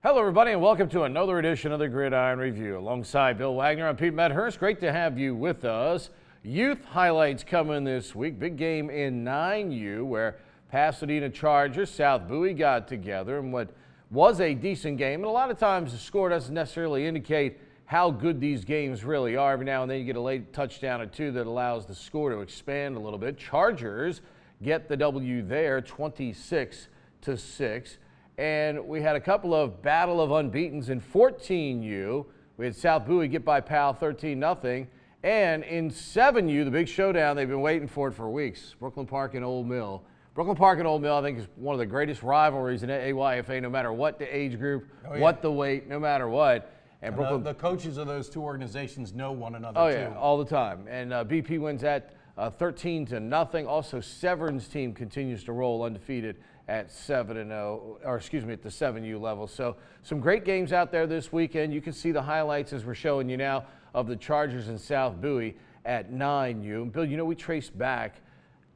Hello, everybody, and welcome to another edition of the Gridiron Review. Alongside Bill Wagner, I'm Pete Medhurst. Great to have you with us. Youth highlights coming this week. Big game in 9U where Pasadena Chargers, South Bowie got together in what was a decent game. And a lot of times the score doesn't necessarily indicate how good these games really are. Every now and then you get a late touchdown or two that allows the score to expand a little bit. Chargers get the W there, 26-6. And we had a couple of battle of unbeatens in 14U. We had South Bowie get by Powell 13-0. And in 7U, the big showdown, they've been waiting for it for weeks. Brooklyn Park and Old Mill. Brooklyn Park and Old Mill, I think, is one of the greatest rivalries in AYFA, no matter what the age group, what the weight, no matter what. And Brooklyn, the coaches of those two organizations know one another, too. Yeah, all the time. And BP wins that 13-0. Also, Severn's team continues to roll undefeated at 7-0, or excuse me, at the 7U level. So some great games out there this weekend. You can see the highlights as we're showing you now of the Chargers and South Bowie at 9U. And Bill, you know, we traced back,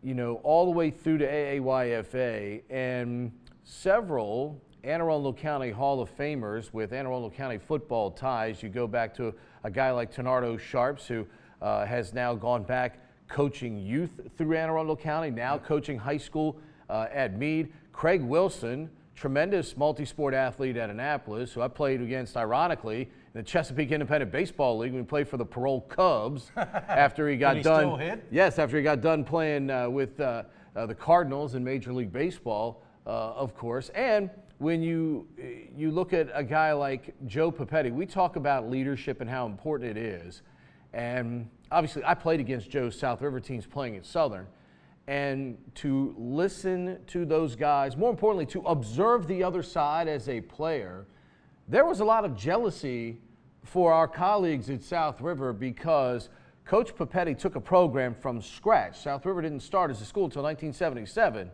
you know, all the way through to AAYFA, and several Anne Arundel County Hall of Famers with Anne Arundel County football ties. You go back to a guy like Tenardo Sharps, who has now gone back coaching youth through Anne Arundel County, now coaching high school at Meade. Craig Wilson, tremendous multi-sport athlete at Annapolis, who I played against, ironically, in the Chesapeake Independent Baseball League. We played for the Parole Cubs after he got done. Still hit? Yes, after he got done playing with the Cardinals in Major League Baseball, of course. And when you look at a guy like Joe Papetti, we talk about leadership and how important it is. And obviously, I played against Joe's South River teams playing at Southern. And to listen to those guys, more importantly, to observe the other side as a player, there was a lot of jealousy for our colleagues at South River because Coach Papetti took a program from scratch. South River didn't start as a school until 1977.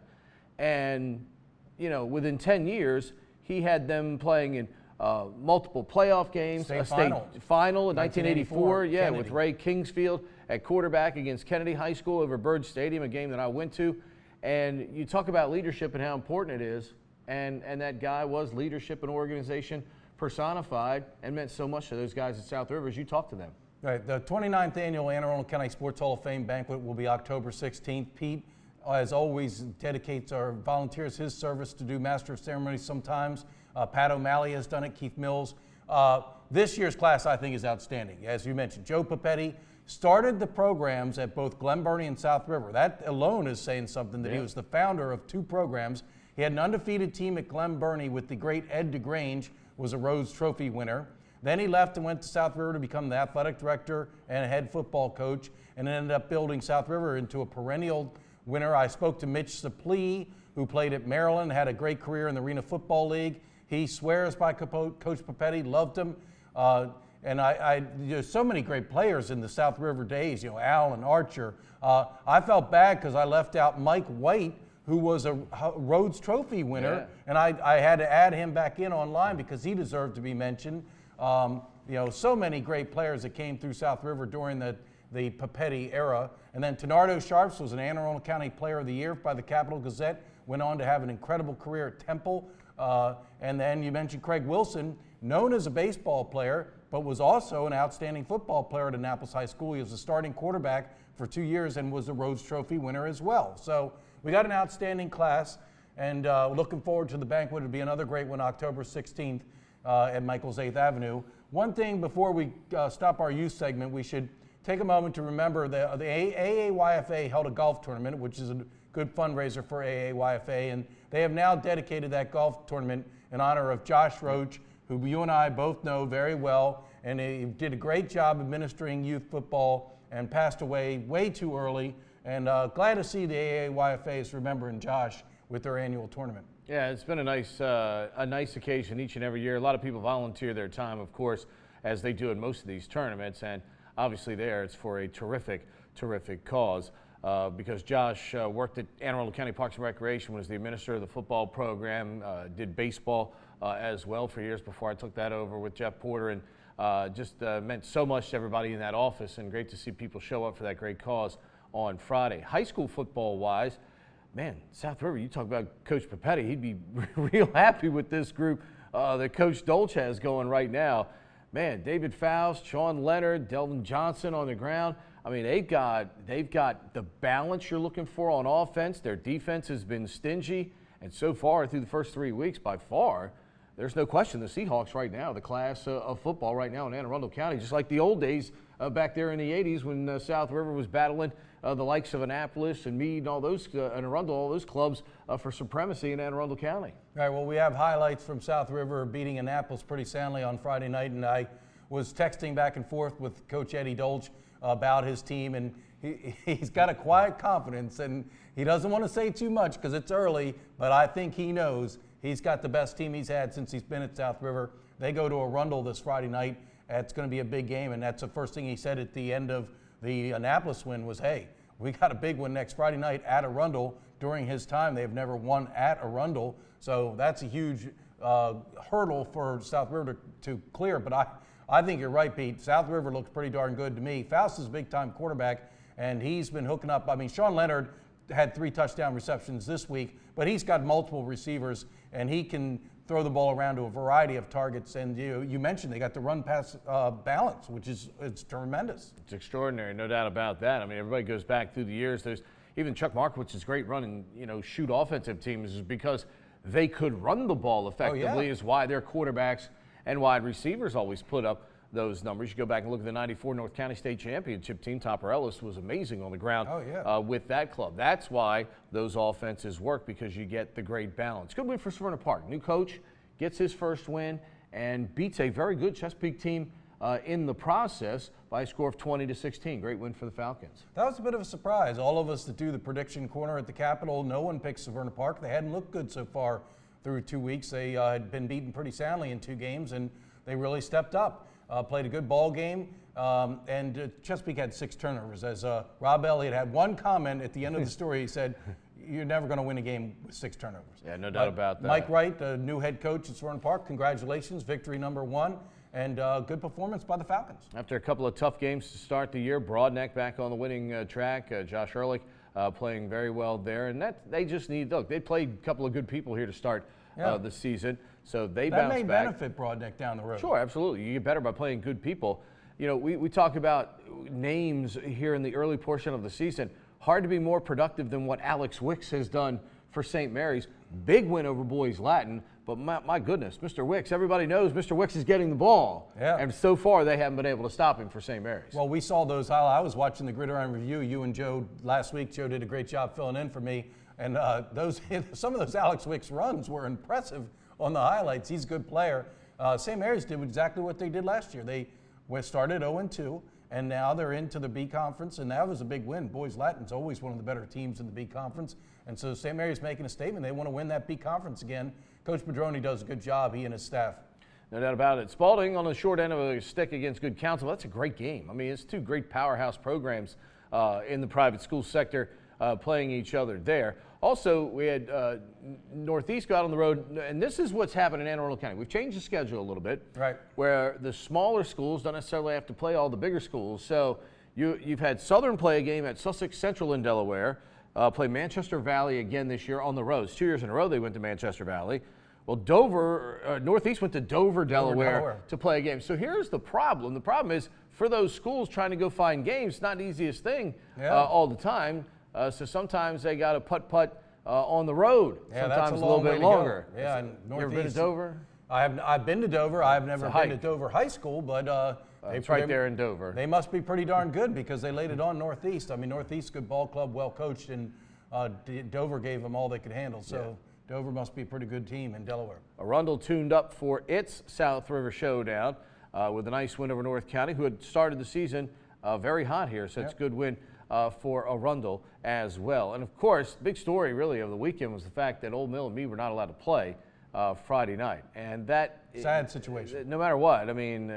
And, you know, within 10 years, he had them playing in multiple playoff games, a state final in 1984, yeah, Kennedy. With Ray Kingsfield at quarterback against Kennedy High School over Byrd Stadium, a game that I went to. And you talk about leadership and how important it is, and that guy was leadership and organization personified and meant so much to those guys at South River as you talk to them. Right. The 29th Annual Anne Arundel County Sports Hall of Fame banquet will be October 16th. Pete, as always, dedicates or volunteers his service to do Master of Ceremonies sometimes. Pat O'Malley has done it, Keith Mills. This year's class, I think, is outstanding. As you mentioned, Joe Papetti started the programs at both Glen Burnie and South River. That alone is saying something, that he was the founder of two programs. He had an undefeated team at Glen Burnie with the great Ed DeGrange, was a Rhodes Trophy winner. Then he left and went to South River to become the athletic director and head football coach, and ended up building South River into a perennial winner. I spoke to Mitch Saplee, who played at Maryland, had a great career in the Arena Football League. He swears by Coach Papetti, loved him. And there's so many great players in the South River days, you know, Al and Archer. I felt bad because I left out Mike White, who was a Rhodes Trophy winner, and I had to add him back in online because he deserved to be mentioned. You know, so many great players that came through South River during the Papetti era. And then Tenardo Sharps was an Anne Arundel County Player of the Year by the Capital Gazette, went on to have an incredible career at Temple. And then you mentioned Craig Wilson, known as a baseball player, but was also an outstanding football player at Annapolis High School. He was a starting quarterback for 2 years and was a Rhodes Trophy winner as well. So we got an outstanding class, and looking forward to the banquet. It'll be another great one, October 16th at Michael's 8th Avenue. One thing before we stop our youth segment, we should take a moment to remember the AAYFA held a golf tournament, which is a good fundraiser for AAYFA, and they have now dedicated that golf tournament in honor of Josh Roach, who you and I both know very well, and he did a great job administering youth football and passed away way too early. And glad to see the AAYFA is remembering Josh with their annual tournament. Yeah, it's been a nice occasion each and every year. A lot of people volunteer their time, of course, as they do in most of these tournaments, and obviously there it's for a terrific cause. Because Josh worked at Anne Arundel County Parks and Recreation, was the administrator of the football program, did baseball as well for years before I took that over with Jeff Porter, and just meant so much to everybody in that office, and great to see people show up for that great cause on Friday. High school football-wise, man, South River, you talk about Coach Papetti, he'd be real happy with this group that Coach Dolce has going right now. Man, David Faust, Sean Leonard, Delvin Johnson on the ground. I mean, they've got the balance you're looking for on offense. Their defense has been stingy, and so far through the first 3 weeks, by far, there's no question the Seahawks right now, the class of football right now in Anne Arundel County, just like the old days back there in the 80s when South River was battling the likes of Annapolis and Meade and all those, and Arundel, all those clubs for supremacy in Anne Arundel County. All right, well, we have highlights from South River beating Annapolis pretty soundly on Friday night, and I was texting back and forth with Coach Eddie Dolce about his team, and he's got a quiet confidence, and he doesn't want to say too much because it's early, but I think he knows he's got the best team he's had since he's been at South River. They go to Arundel this Friday night. It's going to be a big game, and that's the first thing he said at the end of the Annapolis win was, hey, we got a big one next Friday night at Arundel. During his time, they've never won at Arundel, so that's a huge hurdle for South River to clear. But I think you're right, Pete. South River looks pretty darn good to me. Faust is a big-time quarterback, and he's been hooking up. I mean, Sean Leonard had 3 touchdown receptions this week, but he's got multiple receivers, and he can throw the ball around to a variety of targets. And you mentioned they got the run-pass balance, which it's tremendous. It's extraordinary, no doubt about that. I mean, everybody goes back through the years. There's even Chuck Markowitz's great running, shoot offensive teams is because they could run the ball effectively. Is why their quarterbacks and wide receivers always put up those numbers. You go back and look at the '94 North County State Championship team. Topper Ellis was amazing on the ground with that club. That's why those offenses work, because you get the great balance. Good win for Severna Park. New coach gets his first win and beats a very good Chesapeake team in the process by a score of 20-16. Great win for the Falcons. That was a bit of a surprise. All of us that do the prediction corner at the Capitol, no one picked Severna Park. They hadn't looked good so far through 2 weeks. They had been beaten pretty soundly in 2 games, and they really stepped up. Played a good ball game, and Chesapeake had 6 turnovers. As Rob Elliott had one comment at the end of the story, he said, "You're never going to win a game with 6 turnovers." Yeah, no doubt about that. Mike Wright, the new head coach at Severna Park, congratulations, victory number 1, and good performance by the Falcons. After a couple of tough games to start the year, Broadneck back on the winning track. Josh Ehrlich playing very well there, and they just need. Look, they played a couple of good people here to start the season. So they bounced back. That may benefit Broadneck down the road. Sure, absolutely. You get better by playing good people. We talk about names here in the early portion of the season. Hard to be more productive than what Alex Wicks has done for St. Mary's. Big win over Boys Latin, but my goodness, Mr. Wicks, everybody knows Mr. Wicks is getting the ball. Yeah. And so far, they haven't been able to stop him for St. Mary's. Well, we saw those highlights. I was watching the Gridiron Review, you and Joe last week. Joe did a great job filling in for me. And some of those Alex Wicks runs were impressive on the highlights. He's a good player. St. Mary's did exactly what they did last year. They started 0-2, and now they're into the B Conference, and that was a big win. Boys Latin's always one of the better teams in the B Conference, and so St. Mary's making a statement. They want to win that B Conference again. Coach Padroni does a good job, he and his staff. No doubt about it. Spalding on the short end of a stick against Good Counsel. That's a great game. I mean, it's 2 great powerhouse programs in the private school sector playing each other there. Also, we had Northeast go out on the road, and this is what's happened in Anne Arundel County. We've changed the schedule a little bit, right? Where the smaller schools don't necessarily have to play all the bigger schools. So you've had Southern play a game at Sussex Central in Delaware, play Manchester Valley again this year on the road. 2 years in a row they went to Manchester Valley. Well, Northeast went to Dover, Delaware to play a game. So here's the problem. The problem is for those schools trying to go find games, it's not the easiest thing all the time. So sometimes they got to putt on the road. Yeah, sometimes that's a little bit longer. Yeah, and you ever been to Dover? I've been to Dover. I've never been to Dover High School, but it's right there in Dover. They must be pretty darn good because they laid it on Northeast. I mean, Northeast, good ball club, well coached, and Dover gave them all they could handle. So Dover must be a pretty good team in Delaware. Arundel tuned up for its South River showdown with a nice win over North County, who had started the season very hot here. So it's a good win for Arundel as well. And of course, big story really of the weekend was the fact that Old Mill and Meade were not allowed to play Friday night. And that sad situation. No matter what, I mean,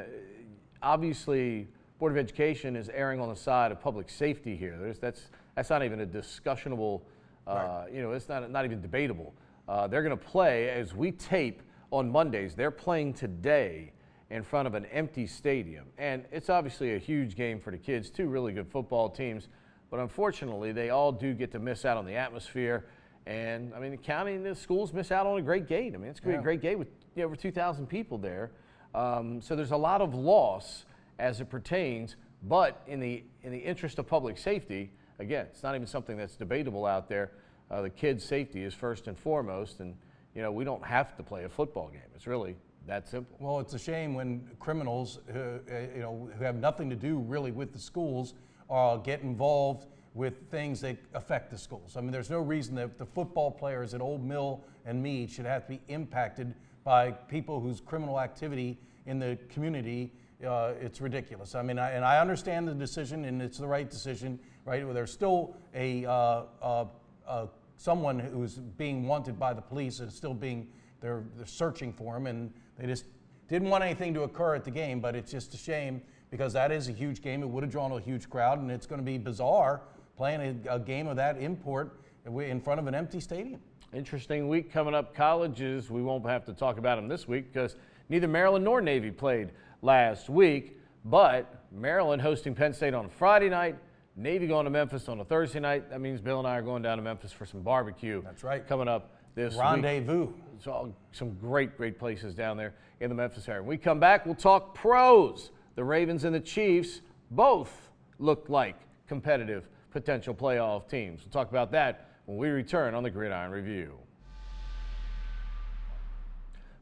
obviously Board of Education is erring on the side of public safety here. That's not even a discussionable, it's not even debatable. They're going to play, as we tape on Mondays, they're playing today in front of an empty stadium. And it's obviously a huge game for the kids, 2 really good football teams. But unfortunately, they all do get to miss out on the atmosphere And, I mean, the county and the schools miss out on a great gate. I mean, it's going to be a great gate with over 2,000 people there. So there's a lot of loss as it pertains, but in the interest of public safety, again, it's not even something that's debatable out there. The kids' safety is first and foremost, and we don't have to play a football game. It's really that simple. Well, it's a shame when criminals, who have nothing to do really with the schools, get involved with things that affect the schools. I mean, there's no reason that the football players at Old Mill and Meade should have to be impacted by people whose criminal activity in the community. It's ridiculous. I mean, I understand the decision, and it's the right decision, right? Well, there's still someone who's being wanted by the police and still they're searching for him, and they just didn't want anything to occur at the game. But it's just a shame because that is a huge game. It would have drawn a huge crowd, and it's going to be bizarre playing a game of that import in front of an empty stadium. Interesting week coming up. Colleges, we won't have to talk about them this week because neither Maryland nor Navy played last week, but Maryland hosting Penn State on Friday night, Navy going to Memphis on a Thursday night. That means Bill and I are going down to Memphis for some barbecue. That's right. Coming up this Rendezvous. week. So some great places down there in the Memphis area. When we come back, we'll talk pros. The Ravens and the Chiefs both look like competitive potential playoff teams. We'll talk about that when we return on the Gridiron Review.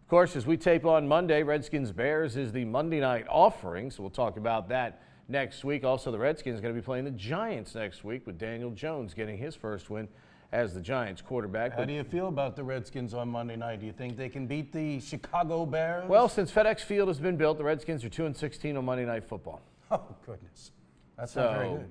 Of course, as we tape on Monday, Redskins-Bears is the Monday night offering, so we'll talk about that next week. Also, the Redskins are going to be playing the Giants next week with Daniel Jones getting his first win as the Giants quarterback. How do you feel about the Redskins on Monday night? Do you think they can beat the Chicago Bears? Well, since FedEx Field has been built, the Redskins are 2-16 on Monday Night Football. Oh, goodness. That's not very good.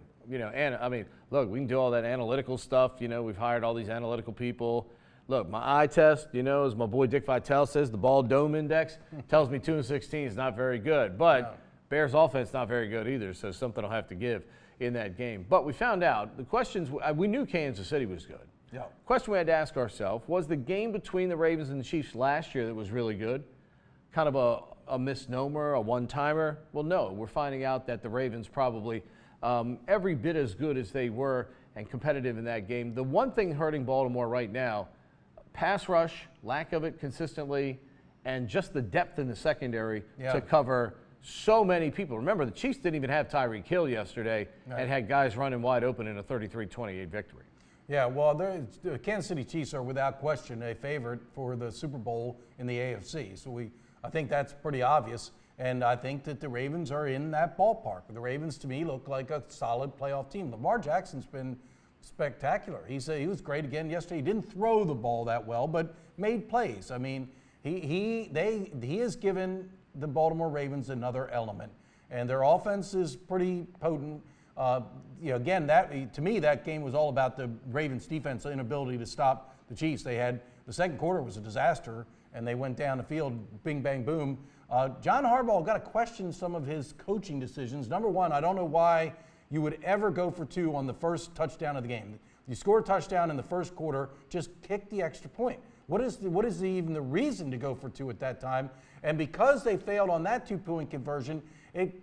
And I mean, look, we can do all that analytical stuff. We've hired all these analytical people. Look, my eye test, as my boy Dick Vitale says, the ball dome index tells me 2-16 is not very good. But Bears offense not very good either, so something will have to give in that game. But we found out the questions. We knew Kansas City was good. Yeah. Question we had to ask ourselves was the game between the Ravens and the Chiefs last year that was really good, kind of a misnomer, a one-timer? Well, no. We're finding out that the Ravens probably every bit as good as they were and competitive in that game. The one thing hurting Baltimore right now, pass rush, lack of it consistently, and just the depth in the secondary to cover so many people. Remember, the Chiefs didn't even have Tyreek Hill yesterday and had guys running wide open in a 33-28 victory. Yeah, well, the Kansas City Chiefs are without question a favorite for the Super Bowl in the AFC. So I think that's pretty obvious. And I think that the Ravens are in that ballpark. The Ravens, to me, look like a solid playoff team. Lamar Jackson's been spectacular. He was great again yesterday. He didn't throw the ball that well, but made plays. I mean, he has given the Baltimore Ravens another element, and their offense is pretty potent. Again, to me, that game was all about the Ravens' defense inability to stop the Chiefs. The second quarter was a disaster, and they went down the field, bing, bang, boom. John Harbaugh got to question some of his coaching decisions. Number one, I don't know why you would ever go for two on the first touchdown of the game. You score a touchdown in the first quarter, just kick the extra point. What is even the reason to go for two at that time? And because they failed on that two-point conversion, it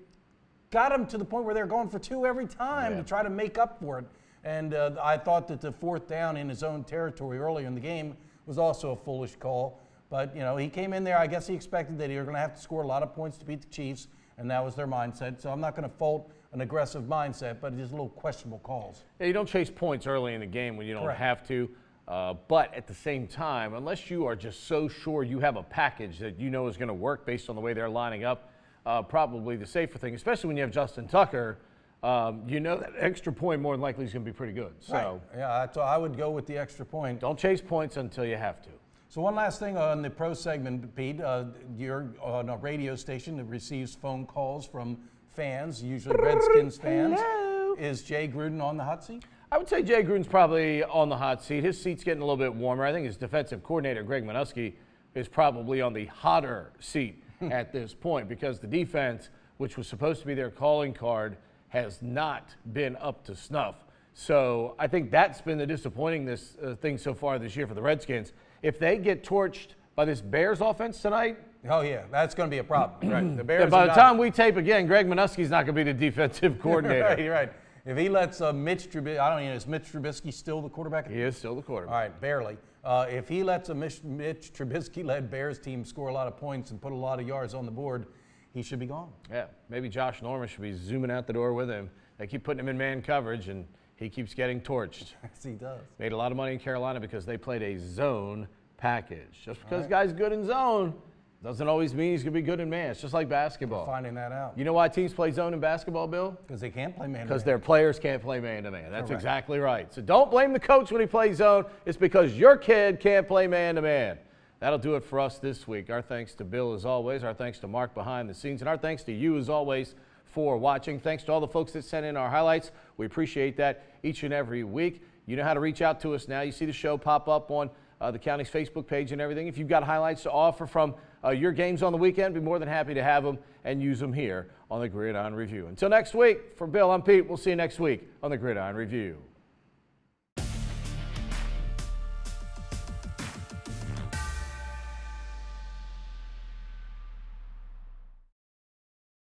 got them to the point where they're going for two every time to try to make up for it. And I thought that the fourth down in his own territory earlier in the game was also a foolish call. But, he came in there. I guess he expected that he was going to have to score a lot of points to beat the Chiefs, and that was their mindset. So I'm not going to fault an aggressive mindset, but just little questionable calls. Yeah, you don't chase points early in the game when you don't have to. But at the same time, unless you are just so sure you have a package that is going to work based on the way they're lining up, probably the safer thing, especially when you have Justin Tucker, that extra point more than likely is going to be pretty good. So yeah, so I would go with the extra point. Don't chase points until you have to. So one last thing on the pro segment, Pete. You're on a radio station that receives phone calls from fans, usually Redskins fans. Hello. Is Jay Gruden on the hot seat? I would say Jay Gruden's probably on the hot seat. His seat's getting a little bit warmer. I think his defensive coordinator, Greg Minuski, is probably on the hotter seat at this point because the defense, which was supposed to be their calling card, has not been up to snuff. So I think that's been the disappointing thing so far this year for the Redskins. If they get torched by this Bears offense tonight, oh yeah, that's going to be a problem. Right. The Bears. By the time we tape again, Greg Minuski's not going to be the defensive coordinator. Right. If he lets Mitch Trubisky, I don't know, is Mitch Trubisky still the quarterback? He is still the quarterback. All right, barely. If he lets a Mitch Trubisky-led Bears team score a lot of points and put a lot of yards on the board, he should be gone. Yeah, maybe Josh Norman should be zooming out the door with him. They keep putting him in man coverage, and he keeps getting torched. Yes, he does. Made a lot of money in Carolina because they played a zone package. Just because the guy's good in zone doesn't always mean he's going to be good in man. It's just like basketball. Finding that out. You know why teams play zone in basketball, Bill? Because they can't play man-to-man. Because their players can't play man-to-man. That's Correct. exactly right. So don't blame the coach when he plays zone. It's because your kid can't play man-to-man. That'll do it for us this week. Our thanks to Bill, as always. Our thanks to Mark behind the scenes. And our thanks to you, as always, for watching. Thanks to all the folks that sent in our highlights. We appreciate that each and every week. You know how to reach out to us now. You see the show pop up on the county's Facebook page and everything. If you've got highlights to offer from your games on the weekend, be more than happy to have them and use them here on the Gridiron Review. Until next week, for Bill, I'm Pete. We'll see you next week on the Gridiron Review.